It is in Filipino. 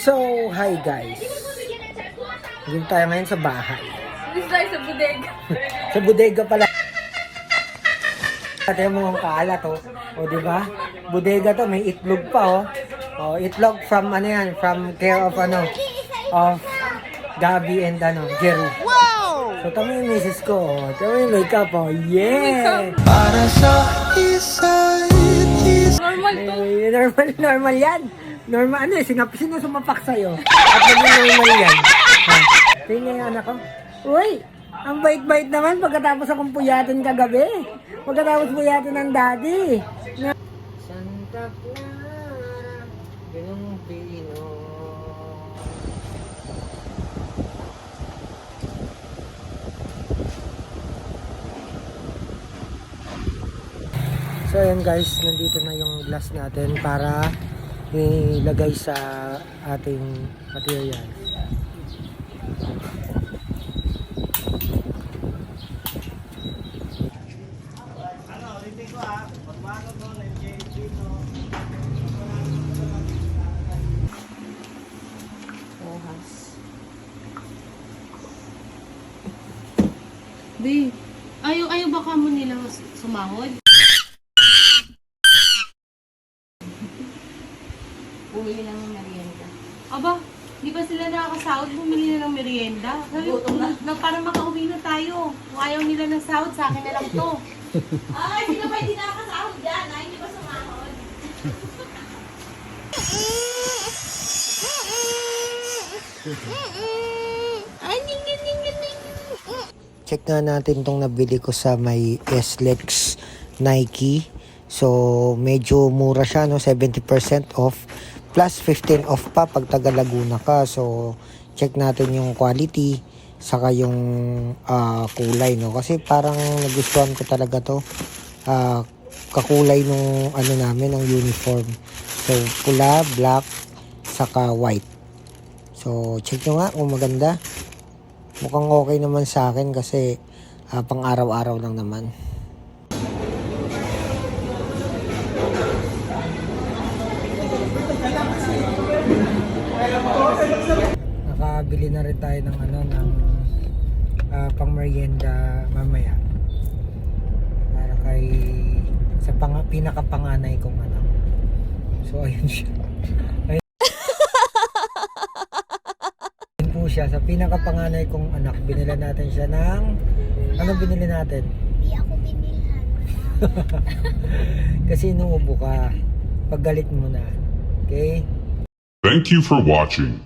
So, hi guys. Dito tayo ngayon sa bahay. Dito tayo sa bodega. Sa bodega pala. Ate mo ang kaalat, oh. O, diba? Bodega to, may itlog pa, oh. Oh, itlog from, ano yan, from care of, of Gabi and, Jerry. Wow! So, tama yung misis ko, oh. Tama yung makeup, oh. Yeah! Para sa Normal to. normal yan. Normal, sino sumapak sa'yo? At naging normal yan. Ha? Tingnan yung anak ko. Uy! Ang bait-bait naman pagkatapos akong puyatin kagabi. Pagkatapos puyatin ng daddy. Santa Clara, yung Pino. So ayan guys, nandito na yung glass natin para ilagay sa ating material. Di, ayaw baka mo nilang sumahod? Bumili lang ng merienda. Aba, di ba sila nakakasahod? Bumili na ng merienda. Gutom na. Para makauwi na tayo. Kung ayaw nila ng sahod, sa akin na lang to. Ay, hindi na ba hindi nakakasahod dyan? Ay, hindi ba sumahod? Check nga natin tong nabili ko sa may SLEX Nike. So, medyo mura siya, no? 70% off. Plus 15 off pa pag taga Laguna ka. So, check natin yung quality saka yung kulay, no? Kasi parang nagustuhan ko talaga to. Kakulay nung namin, ng uniform. So, pula, black, saka white. So, check nyo nga kung maganda. Mukhang okay naman sa akin kasi pang araw-araw lang naman. Nakabili na rin tayo ng ng pang merienda mamaya. Para kay sa pinakapanganay kong anak. So ayun siya. Siya sa pinakapanganay kong anak, binila natin siya ng binili natin? Hindi ako binilhan. Kasi inuubo ka, paggalit mo na, okay? Thank you for watching.